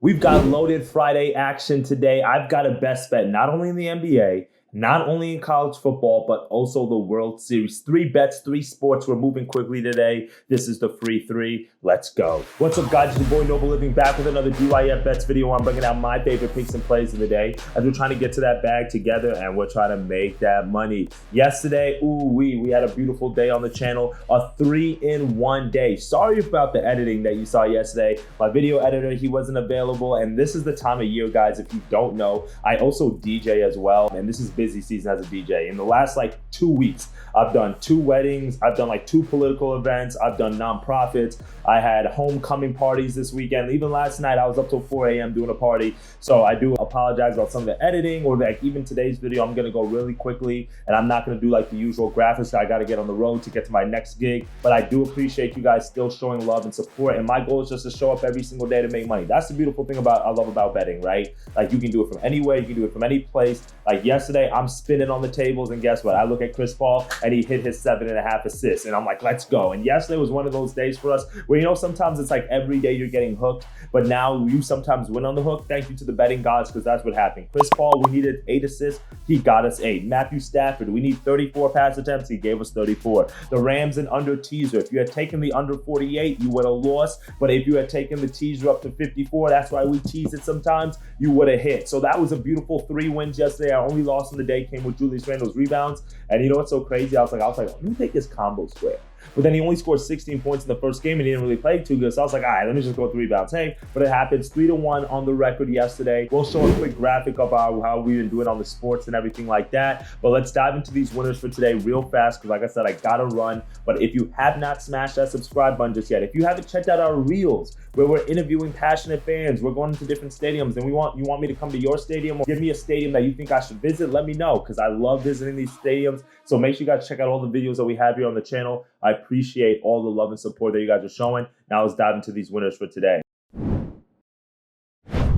We've got loaded Friday action today. I've got a best bet, not only in the NBA, not only in college football, but also the World Series. 3 bets, 3 sports. We're moving quickly today. This is the free 3. Let's go. What's up, guys? It's your boy Noble Living back with another DYF Bets video. I'm bringing out my favorite picks and plays of the day as we're trying to get to that bag together and we're trying to make that money. Yesterday, we had a beautiful day on the channel, a 3-in-1 day. Sorry about the editing that you saw yesterday. My video editor, he wasn't available, and this is the time of year, guys. If you don't know, I also DJ as well, and this is busy season as a DJ. In the last 2 weeks, I've done 2 weddings, I've done 2 political events, I've done nonprofits, I had homecoming parties this weekend. Even last night, I was up till 4 a.m. doing a party. So I do apologize about some of the editing, or even today's video, I'm gonna go really quickly, and I'm not gonna do the usual graphics. I gotta get on the road to get to my next gig, but I do appreciate you guys still showing love and support, and my goal is just to show up every single day to make money. That's the beautiful thing I love about betting, right? You can do it from anywhere, you can do it from any place. Yesterday, I'm spinning on the tables, and guess what? I look at Chris Paul, and he hit his 7.5 assists, and I'm like, let's go. And yesterday was one of those days for us where, sometimes it's every day you're getting hooked, but now you sometimes win on the hook. Thank you to the betting gods, because that's what happened. Chris Paul, we needed 8 assists. He got us 8. Matthew Stafford, we need 34 pass attempts. He gave us 34. The Rams and under teaser. If you had taken the under 48, you would have lost. But if you had taken the teaser up to 54, that's why we tease it sometimes, you would have hit. So that was a beautiful 3 wins yesterday. Our only loss in the day came with Julius Randle's rebounds. And you know what's so crazy? I was like, let me take his combo square. But then he only scored 16 points in the first game and he didn't really play too good. So I was like, all right, let me just go with the rebounds. Hey, but it happens. 3-1 on the record yesterday. We'll show a quick graphic of how we've been doing on the sports and everything like that. But let's dive into these winners for today real fast, because like I said, I gotta run. But if you have not smashed that subscribe button just yet, if you haven't checked out our reels where we're interviewing passionate fans, we're going into different stadiums, and you want me to come to your stadium, or give me a stadium that you think I should visit, let me know, because I love visiting these stadiums. So make sure you guys check out all the videos that we have here on the channel. I appreciate all the love and support that you guys are showing. Now let's dive into these winners for today.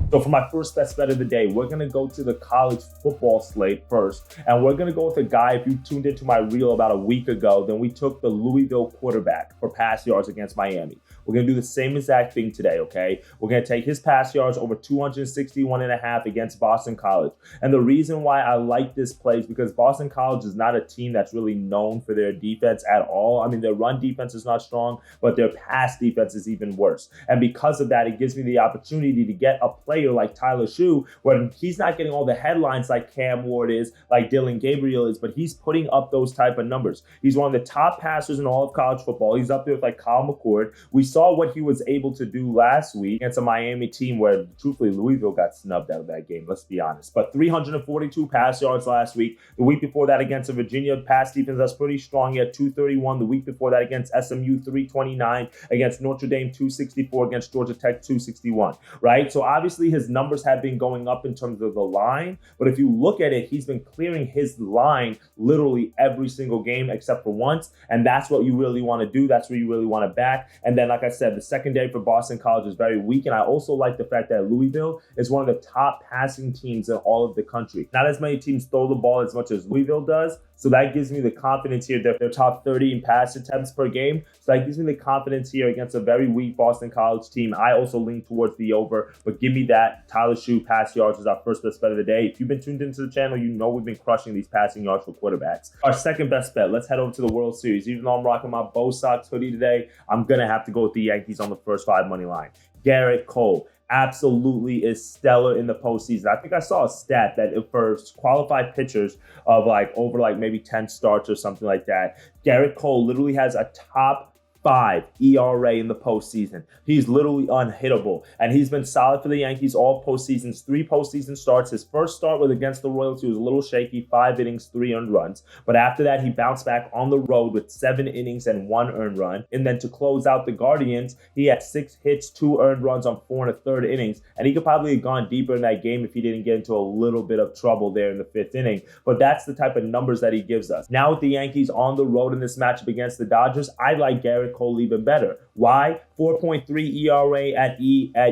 So for my first best bet of the day, we're going to go to the college football slate first. And we're going to go with a guy, if you tuned into my reel about a week ago, then we took the Louisville quarterback for pass yards against Miami. We're going to do the same exact thing today, okay? We're going to take his pass yards over 261.5 against Boston College. And the reason why I like this play is because Boston College is not a team that's really known for their defense at all. I mean, their run defense is not strong, but their pass defense is even worse. And because of that, it gives me the opportunity to get a player like Tyler Shough, where he's not getting all the headlines like Cam Ward is, like Dylan Gabriel is, but he's putting up those type of numbers. He's one of the top passers in all of college football. He's up there with Kyle McCord. We saw what he was able to do last week against a Miami team where, truthfully, Louisville got snubbed out of that game, let's be honest. But 342 pass yards last week. The week before that against a Virginia pass defense that's pretty strong. He had 231. The week before that against SMU, 329. Against Notre Dame, 264. Against Georgia Tech, 261. Right? So obviously his numbers have been going up in terms of the line, but if you look at it, he's been clearing his line literally every single game except for once, and that's what you really want to do. That's where you really want to back. And then, like I said, the secondary for Boston College is very weak, and I also like the fact that Louisville is one of the top passing teams in all of the country. Not as many teams throw the ball as much as Louisville does, so that gives me the confidence here that they're top 30 in pass attempts per game. So that gives me the confidence here against a very weak Boston College team. I also lean towards the over, but give me that Tyler Shough pass yards is our first best bet of the day. If you've been tuned into the channel, you know we've been crushing these passing yards for quarterbacks. Our second best bet, let's head over to the World Series. Even though I'm rocking my Bo Sox hoodie today, I'm going to have to go with the Yankees on the first 5 money line. Garrett Cole absolutely is stellar in the postseason. I think I saw a stat that for qualified pitchers of over maybe 10 starts or something like that, Garrett Cole literally has a top 5 ERA in the postseason. He's literally unhittable, and he's been solid for the Yankees all postseasons. 3 postseason starts. His first start was against the Royals. He was a little shaky, 5 innings, 3 earned runs. But after that, he bounced back on the road with 7 innings and 1 earned run. And then to close out the Guardians, he had 6 hits, 2 earned runs on 4 1/3 innings. And he could probably have gone deeper in that game if he didn't get into a little bit of trouble there in the 5th inning. But that's the type of numbers that he gives us. Now with the Yankees on the road in this matchup against the Dodgers, I like Garrett Cole even better. Why? 4.3 ERA at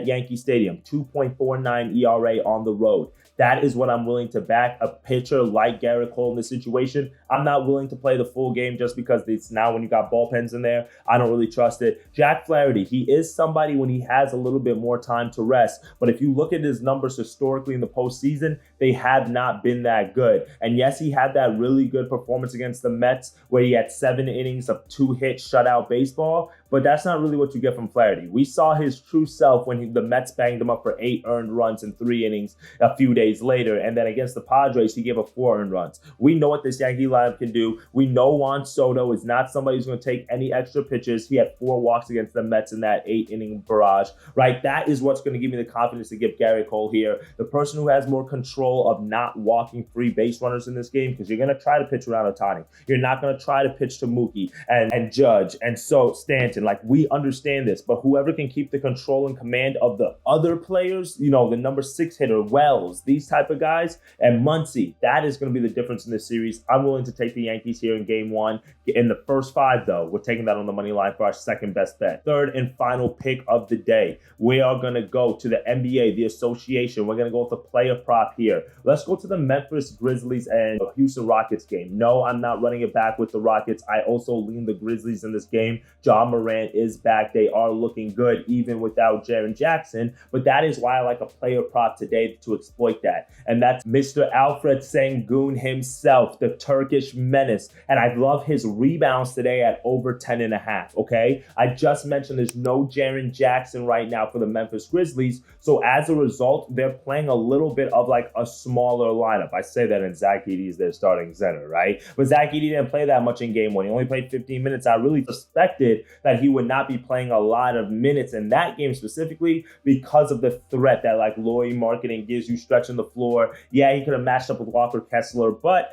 Yankee Stadium, 2.49 ERA on the road. That is what I'm willing to back. A pitcher like Gerrit Cole in this situation, I'm not willing to play the full game just because it's now when you got bullpens in there, I don't really trust it. Jack Flaherty, he is somebody when he has a little bit more time to rest. But if you look at his numbers historically in the postseason, they have not been that good. And yes, he had that really good performance against the Mets where he had 7 innings of 2-hit shutout baseball. But that's not really what you get from Flaherty. We saw his true self when the Mets banged him up for 8 earned runs in 3 innings a few days later. And then against the Padres, he gave up 4 earned runs. We know what this Yankee lineup can do. We know Juan Soto is not somebody who's going to take any extra pitches. He had 4 walks against the Mets in that 8-inning barrage, right? That is what's going to give me the confidence to give Gerrit Cole here. The person who has more control of not walking free base runners in this game, because you're going to try to pitch around Ohtani. You're not going to try to pitch to Mookie and Judge and so Stanton. Like, we understand this, but whoever can keep the control and command of the other players, the number 6 hitter, Wells, these type of guys, and Muncy, that is going to be the difference in this series. I'm willing to take the Yankees here in game 1. In the first 5, though, we're taking that on the money line for our second best bet. Third and final pick of the day. We are going to go to the NBA, the association. We're going to go with a player prop here. Let's go to the Memphis Grizzlies and Houston Rockets game. No, I'm not running it back with the Rockets. I also lean the Grizzlies in this game. Ja Morant is back. They are looking good even without Jaren Jackson, but that is why I like a player prop today to exploit that. And that's Mr. Alfred Sengun himself, the Turkish menace. And I love his rebounds today at over 10.5, okay? I just mentioned there's no Jaren Jackson right now for the Memphis Grizzlies, so as a result, they're playing a little bit of like a smaller lineup. I say that, and Zach Edey is their starting center, right? But Zach Edey didn't play that much in game 1. He only played 15 minutes. I really suspected that he would not be playing a lot of minutes in that game specifically because of the threat that like Lauri Markkanen gives you stretching the floor. Yeah, he could have matched up with Walker Kessler, but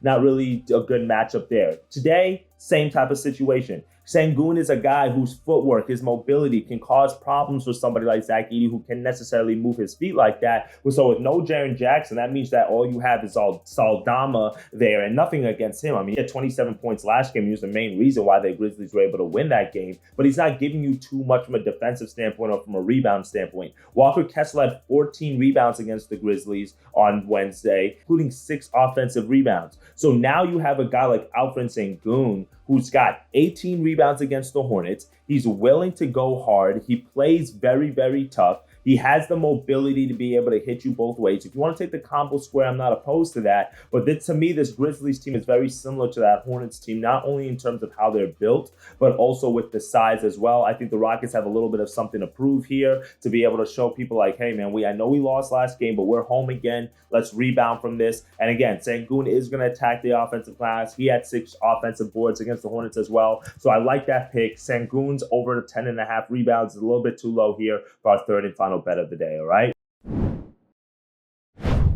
not really a good matchup there. Today, same type of situation. Sengun is a guy whose footwork, his mobility can cause problems for somebody like Zach Edey who can necessarily move his feet like that. So with no Jaren Jackson, that means that all you have is Saldama there and nothing against him. I mean, he had 27 points last game. He was the main reason why the Grizzlies were able to win that game, but he's not giving you too much from a defensive standpoint or from a rebound standpoint. Walker Kessler had 14 rebounds against the Grizzlies on Wednesday, including 6 offensive rebounds. So now you have a guy like Alfred Sengun who's got 18 rebounds against the Hornets. He's willing to go hard. He plays very, very tough. He has the mobility to be able to hit you both ways. If you want to take the combo square, I'm not opposed to that. But to me, this Grizzlies team is very similar to that Hornets team, not only in terms of how they're built, but also with the size as well. I think the Rockets have a little bit of something to prove here to be able to show people like, hey, man, I know we lost last game, but we're home again. Let's rebound from this. And again, Sengun is going to attack the offensive glass. He had 6 offensive boards against the Hornets as well. So I like that pick. Sengun's over 10.5 rebounds is a little bit too low here for our third and final bet of the day, all right?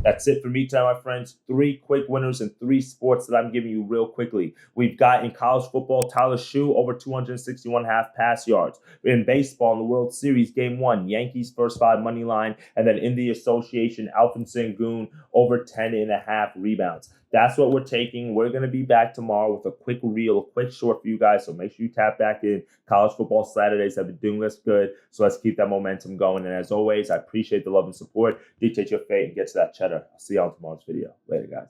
That's it for me today, my friends. 3 quick winners in 3 sports that I'm giving you real quickly. We've got in college football, Tyler Shoe over 261.5 pass yards. In baseball, in the World Series, Game 1, Yankees first 5 money line. And then in the association, Alfred Sengun over 10.5 rebounds. That's what we're taking. We're going to be back tomorrow with a quick reel, a quick short for you guys. So make sure you tap back in. College football Saturdays have been doing us good. So let's keep that momentum going. And as always, I appreciate the love and support. Dictate your fate and get to that cheddar. I'll see you on tomorrow's video. Later, guys.